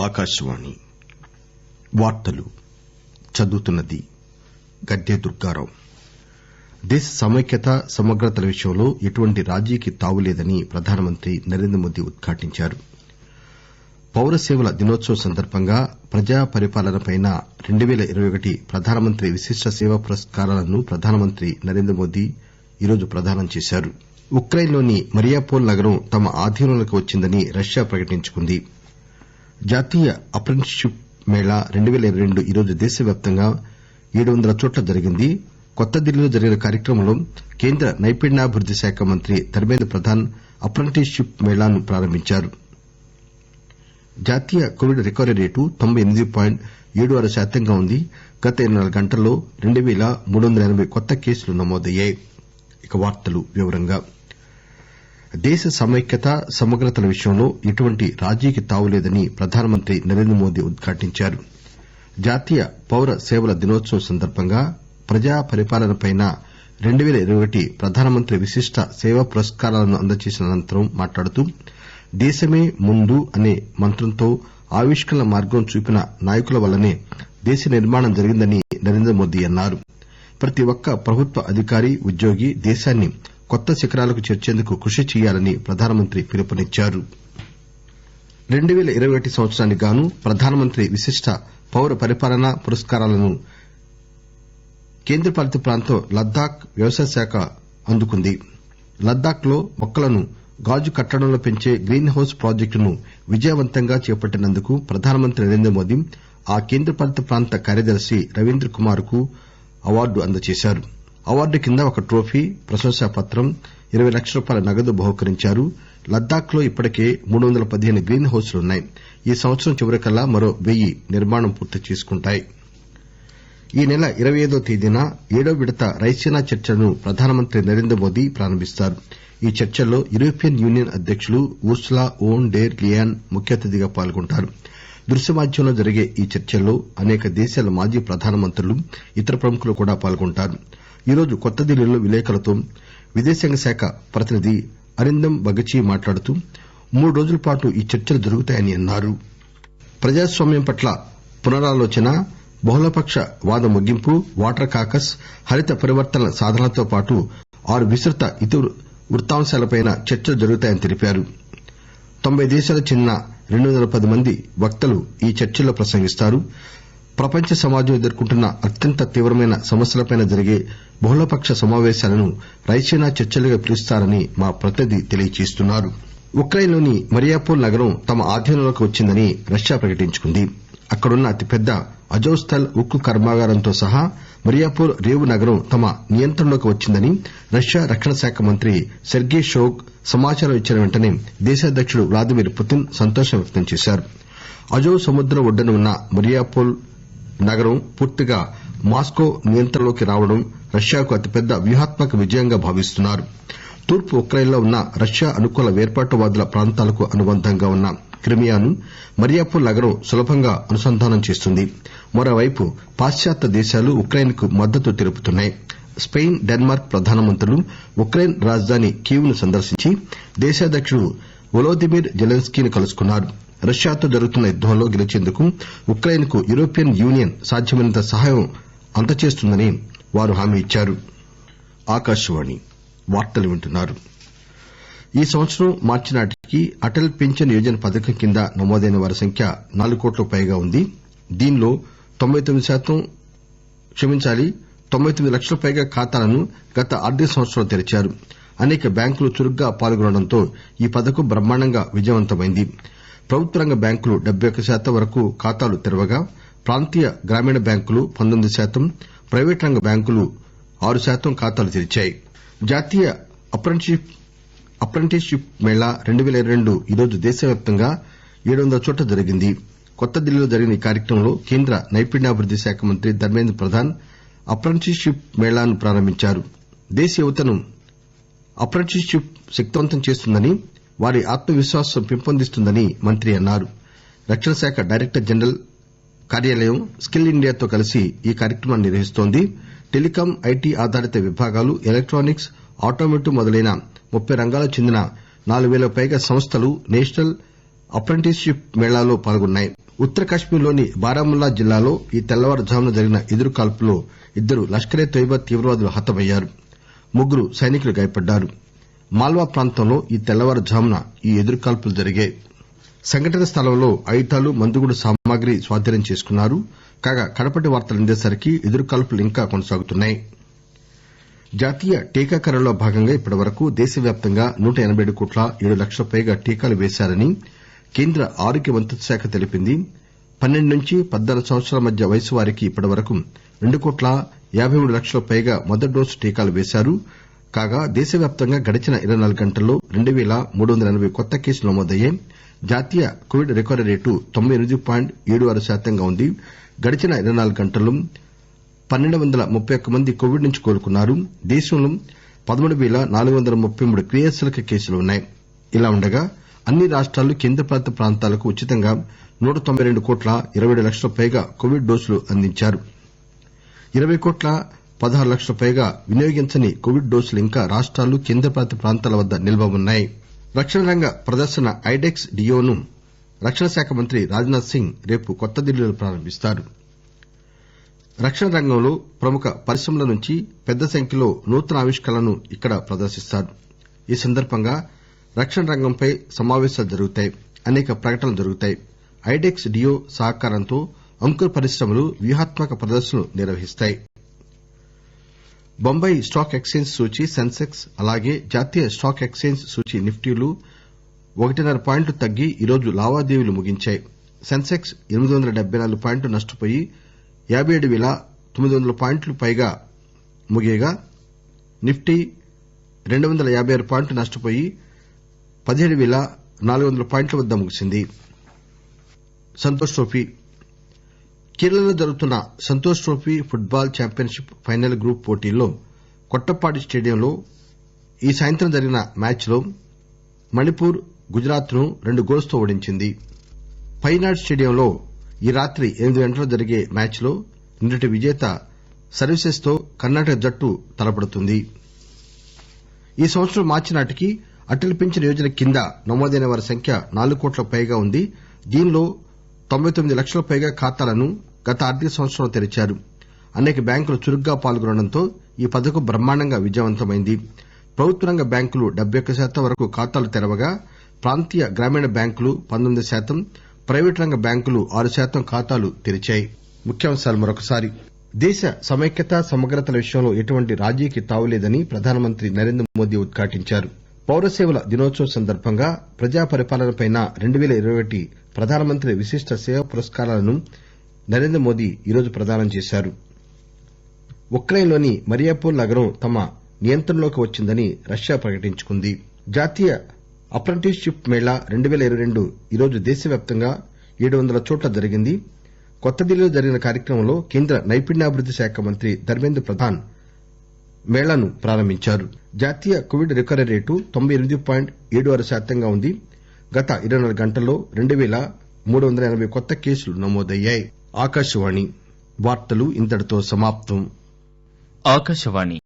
ఆకాశవాణి వార్తలు చదువుతున్నది గద్దె దుర్గారావు. దేశ సమైక్యత సమగ్రతల విషయంలో ఎటువంటి రాజీకి తావులేదని ప్రధానమంత్రి నరేంద్రమోదీ ఉద్ఘాటించారు. పౌర సేవల దినోత్సవం సందర్బంగా ప్రజా పరిపాలనపై 2021 ప్రధానమంత్రి విశిష్ట సేవా పురస్కారాలను ప్రధానమంత్రి నరేంద్రమోదీ ఈరోజు ప్రదానం చేశారు. ఉక్రెయిన్ లోని మరియాపోల్ నగరం తమ ఆధీనంలోకి వచ్చిందని రష్యా ప్రకటించుకుంది. జాతీయ అప్రెంటిస్షిప్ మేళా 2022 ఈరోజు దేశవ్యాప్తంగా 700 చోట్ల జరిగింది. కొత్త ఢిల్లీలో జరిగిన కార్యక్రమంలో కేంద్ర నైపుణ్యాభివృద్ది శాఖ మంత్రి ధర్మేంద్ర ప్రధాన్ అప్రెంటిస్షిప్ మేళాను ప్రారంభించారు. జాతీయ కోవిడ్ రికవరీ రేటు 98.76% గా ఉంది. గత 24 గంటల్లో 2380 కొత్త కేసులు నమోదయ్యాయి. దేశ సమైక్యత సమగ్రతల విషయంలో ఎటువంటి రాజీకి తావులేదని ప్రధానమంత్రి నరేంద్రమోదీ ఉద్ఘాటించారు. జాతీయ పౌర సేవల దినోత్సవం సందర్బంగా ప్రజా పరిపాలనపై 2021 ప్రధానమంత్రి విశిష్ట సేవా పురస్కారాలను అందజేసిన అనంతరం మాట్లాడుతూ దేశమే ముందు అనే మంత్రంతో ఆవిష్కరణల మార్గం చూపిన నాయకుల వల్లనే దేశ నిర్మాణం జరిగిందని నరేంద్రమోదీ అన్నారు. ప్రతి ఒక్క ప్రభుత్వ అధికారి ఉద్యోగి దేశాన్ని కొత్త శిఖరాలకు చేర్చేందుకు కృషి చేయాలని ప్రధానమంత్రి పిలుపునిచ్చారు. 2021 సంవత్సరానికి గాను ప్రధానమంత్రి విశిష్ట పౌర పరిపాలనా పురస్కారాలను కేంద్రపాలిత ప్రాంతం లద్దాఖ్ వ్యవసాయ శాఖ అందుకుంది. లద్దాఖ్ లో మొక్కలను గాజు కట్టడంలో పెంచే గ్రీన్ హౌస్ ప్రాజెక్టును విజయవంతంగా చేపట్టినందుకు ప్రధానమంత్రి నరేంద్రమోదీ ఆ కేంద్రపాలిత ప్రాంత కార్యదర్శి రవీంద్ర కుమార్ కు అవార్డు అందజేశారు. అవార్డు కింద ఒక ట్రోఫీ, ప్రశంసా పత్రం, 20 లక్షల నగదు బహూకరించారు. లద్దాఖ్ లో ఇప్పటికే 315 గ్రీన్ హౌస్లున్నాయి. ఈ సంవత్సరం చివరికల్లా మరో 1000 నిర్మాణం పూర్తి చేసుకుంటాయి. ఈ నెల 25వ తేదీన 7వ విడత రైసీనా చర్చలను ప్రధానమంత్రి నరేంద్రమోదీ ప్రారంభిస్తారు. ఈ చర్చల్లో యూరోపియన్ యూనియన్ అధ్యకులు ఉర్సులా వోన్ డెర్ లియాన్ ముఖ్య అతిథిగా పాల్గొంటారు. దృశ్య మాధ్యమంలో జరిగే ఈ చర్చల్లో అనేక దేశాల మాజీ ప్రధానమంత్రులు, ఇతర ప్రముఖులు కూడా పాల్గొంటారు. ఈరోజు కొత్త ఢిల్లీలో విలేకరులతో విదేశాంగ శాఖ ప్రతినిధి అరిందమ్ బగచీ మాట్లాడుతూ 3 రోజుల పాటు ఈ చర్చలు జరుగుతాయని అన్నారు. ప్రజాస్వామ్యం పట్ల పునరాలోచన, బహుళపక్ష వాద ముగింపు, వాటర్ కాకస్, హరిత పరివర్తనల సాధనలతో పాటు 6 విస్తృత ఇతివృత్తాంశాలపై చర్చలు జరుగుతాయని తెలిపారు. 90 దేశాలకు చెందిన 210 మంది వక్తలు ఈ చర్చల్లో ప్రసంగిస్తారు. ప్రపంచ సమాజం ఎదుర్కొంటున్న అత్యంత తీవ్రమైన సమస్యలపై జరిగే బహుళపక్ష సమావేశాలను రైసీనా చర్చలుగా పిలుస్తారని మా ప్రతినిధి తెలియజేస్తున్నారు. ఉక్రెయిన్ లోని మరియాపోల్ నగరం తమ ఆధీనంలోకి వచ్చిందని రష్యా ప్రకటించుకుంది. అక్కడున్న అతిపెద్ద అజోస్తల్ ఉక్కు కర్మాగారంతో సహా మరియాపోల్ రేవు నగరం తమ నియంత్రణలోకి వచ్చిందని రష్యా రక్షణ శాఖ మంత్రి సెర్గీ షోయిగు సమాచారం ఇచ్చిన వెంటనే దేశాధ్యకుడు వ్లాదిమిర్ పుతిన్ సంతోషం వ్యక్తం చేశారు. అజోవ్ సముద్రం ఒడ్డున ఉన్న మరియాపోల్ నగరం పూర్తిగా మాస్కో నియంత్రణలోకి రావడం రష్యాకు అతిపెద్ద వ్యూహాత్మక విజయంగా భావిస్తున్నారు. తూర్పు ఉక్రెయిన్ లో ఉన్న రష్యా అనుకూల వేర్పాటువాదుల ప్రాంతాలకు అనుబంధంగా ఉన్న క్రిమియాను మరియాపోల్ నగరం సులభంగా అనుసంధానం చేస్తుంది. మరోవైపు పాశ్చాత్య దేశాలు ఉక్రెయిన్ కు మద్దతు తెలుపుతున్నాయి. స్పెయిన్, డెన్మార్క్ ప్రధానమంత్రులు ఉక్రెయిన్ రాజధాని కీవ్ ను సందర్శించి దేశాధ్యకుడు వొలోదిమిర్ జెలెన్స్కీని కలుసుకున్నారు. రష్యాతో జరుగుతున్న యుద్దంలో గెలిచేందుకు ఉక్రెయిన్ కు యూరోపియన్ యూనియన్ సాధ్యమైనంత సహాయం అందజేస్తుందని వారు హామీ ఇచ్చారు. ఈ సంవత్సరం మార్చి నాటికి అటల్ పింఛన్ యోజన పథకం కింద నమోదైన వారి సంఖ్య 4 కోట్లకు పైగా ఉంది. దీనిలో 99 లక్షలకు పైగా ఖాతాలను గత ఆర్థిక సంవత్సరంలో తెరిచారు. అనేక బ్యాంకులు చురుగ్గా పాల్గొనడంతో ఈ పథకం బ్రహ్మాండంగా విజయవంతమైంది. ప్రభుత్వ రంగ బ్యాంకులు 71% వరకు ఖాతాలు తెరవగా ప్రాంతీయ గ్రామీణ బ్యాంకులు 19%, ప్రైవేటు రంగ బ్యాంకులు 6% ఖాతాలు తెరిచాయి. జాతీయ అప్రెంటిస్షిప్ మేళా 2022 ఈరోజు దేశవ్యాప్తంగా 700 చోట్ల జరిగింది. కొత్త ఢిల్లీలో జరిగిన ఈ కార్యక్రమంలో కేంద్ర నైపుణ్యాభివృద్ది శాఖ మంత్రి ధర్మేంద్ర ప్రధాన్ అప్రెంటిస్షిప్ మేళాను ప్రారంభించారు. దేశ యువతను అప్రెంటిస్షిప్ శక్తివంతం చేస్తుందని, వారి ఆత్మవిశ్వాసం పెంపొందిస్తుందని మంత్రి అన్నారు. రక్షణ శాఖ డైరెక్టర్ జనరల్ కార్యాలయం స్కిల్ ఇండియాతో కలిసి ఈ కార్యక్రమాన్ని నిర్వహిస్తోంది. టెలికాం, ఐటీ ఆధారిత విభాగాలు, ఎలక్టానిక్స్, ఆటోమోటివ్ మొదలైన 30 రంగాలకు చెందిన 4000కు పైగా సంస్థలు నేషనల్ అప్రెంటిస్షిప్ మేళాలో పాల్గొన్నాయి. ఉత్తర కశ్మీర్లోని బారాముల్లా జిల్లాలో ఈ తెల్లవారుఝామున జరిగిన ఎదురుకాల్పుల్లో 2 లష్కరే తోయిబా తీవ్రవాదులు హతమయ్యారు. 3 సైనికులు గాయపడ్డారు. మాల్వా ప్రాంతంలో ఈ తెల్లవారుఝామున ఈ ఎదురుకాల్పులు జరిగాయి. సంఘటన స్థలంలో ఆయుధాలు, మందుగుండు సామాగ్రి స్వాధీనం చేసుకున్నారు. కాగా కడపటి వార్తలందేసరికి ఎదురుకాల్పులు ఇంకా కొనసాగుతున్నాయి. జాతీయ టీకాకరణలో భాగంగా ఇప్పటివరకు దేశవ్యాప్తంగా 187 కోట్ల 7 లక్షల పైగా టీకాలు వేశారని కేంద్ర ఆరోగ్య మంత్రిత్వ శాఖ తెలిపింది. 12 నుంచి 14 సంవత్సరాల మధ్య వయసు వారికి ఇప్పటివరకు 2 కోట్ల 53 లక్షల పైగా మొదటి డోసు టీకాలు వేశారు. కాగా దేశవ్యాప్తంగా గడిచిన 24 గంటల్లో 2380 కొత్త కేసులు నమోదయ్యాయి. జాతీయ కోవిడ్ రికవరీ రేటు 98.76% ఉంది. గడిచిన 24 గంటల్లో 1231 మంది కోవిడ్ నుంచి కోలుకున్నారు. దేశంలో 13,433 క్రియాశీలక కేసులున్నాయి. ఇలా ఉండగా అన్ని రాష్టాలు, కేంద్రపాలిత ప్రాంతాలకు ఉచితంగా 192 కోట్ల 27 లక్షల పైగా కోవిడ్ డోసులు అందించారు. 20 కోట్ల 16 లక్షల పైగా వినియోగించని కోవిడ్ డోసులు ఇంకా రాష్టాలు, కేంద్రపాలిత ప్రాంతాల వద్ద నిల్వ ఉన్నాయి. రక్షణ రంగ ప్రదర్శన ఐడెక్స్ డియోను రక్షణ శాఖ మంత్రి రాజ్ నాథ్ సింగ్ రేపు కొత్త ఢిల్లీలో ప్రారంభిస్తారు. రక్షణ రంగంలో ప్రముఖ పరిశ్రమల నుంచి పెద్ద సంఖ్యలో నూతన ఆవిష్కరణలను ఇక్కడ ప్రదర్శిస్తారు. ఈ సందర్బంగా రక్షణ రంగంపై సమావేశాలు జరుగుతాయి. అనేక ప్రకటనలు జరుగుతాయి. ఐడెక్స్ డియో సహకారంతో అంకుర పరిశ్రమలు వ్యూహాత్మక ప్రదర్శనలు నిర్వహిస్తాయి. బొంబాయి స్టాక్ ఎక్సేంజ్ సూచీ సెన్సెక్స్, అలాగే జాతీయ స్టాక్ ఎక్సేంజ్ సూచీ నిఫ్టీలు 1.5 పాయింట్లు తగ్గి ఈరోజు లావాదేవీలు ముగించాయి. సెన్సెక్స్ 874 పాయింట్లు నష్టపోయి 57,900 పాయింట్లు పైగా ముగియగా నిఫ్టీ 256 పాయింట్లు నష్టపోయి 17,400 పాయింట్ల వద్ద ముగిసింది. సంతోష్ ట్రోఫీ కేరళలో జరుగుతున్న Santosh trophy foot ball championship final group పోటీల్లో కొట్టపాడి స్టేడియంలో ఈ సాయంత్రం జరిగిన మ్యాచ్ లో మణిపూర్ గుజరాత్ ను 2 గోల్స్ తో ఓడించింది. పైనాడ్ స్టేడియంలో ఈ రాత్రి 8 గంటలకు జరిగే మ్యాచ్ లో నిన్నటి విజేత సర్వీసెస్ తో కర్ణాటక జట్టు తలపడుతుంది. ఈ సంవత్సరం మార్చి నాటికి అటల్ పింఛన్ యోజన కింద నమోదైన వారి సంఖ్య 4 కోట్లకు పైగా ఉంది. దీనిలో 99 లక్షల పైగా ఖాతాలను గత ఆర్థిక సంవత్సరంలో తెరిచారు. అనేక బ్యాంకులు చురుగ్గా పాల్గొనడంతో ఈ పథకం బ్రహ్మాండంగా విజయవంతమైంది. ప్రభుత్వ రంగ బ్యాంకులు 71% వరకు ఖాతాలు తెరవగా ప్రాంతీయ గ్రామీణ బ్యాంకులు 19%, ప్రైవేటు రంగ బ్యాంకులు 6% ఖాతాలు తెరిచాయి. దేశ సమైక్యత, సమగ్రతల విషయంలో ఎటువంటి రాజీకి తావులేదని ప్రధానమంత్రి నరేంద్ర మోదీ ఉద్ఘాటించారు. పౌరసేవల దినోత్సవం సందర్భంగా ప్రజా పరిపాలనపై 2021 ప్రధానమంత్రి విశిష్ట సేవా పురస్కారాలను నరేంద్ర మోదీ ఈరోజు ప్రదానం చేశారు. ఉక్రెయిన్ లోని మరియాపోల్ నగరం తమ నియంత్రణలోకి వచ్చిందని రష్యా ప్రకటించుకుంది. జాతీయ అప్రెంటిస్ షిప్ మేళా 2022 ఈరోజు దేశవ్యాప్తంగా 700 చోట్ల జరిగింది. కొత్త ఢిల్లీలో జరిగిన కార్యక్రమంలో కేంద్ర నైపుణ్యాభివృద్ది శాఖ మంత్రి ధర్మేంద్ర ప్రధాన్ మేళాను ప్రారంభించారు. జాతీయ కోవిడ్ రికవరీ రేటు 98.76% ఉంది. గత 24 గంటల్లో 2,380 కొత్త కేసులు నమోదయ్యాయి.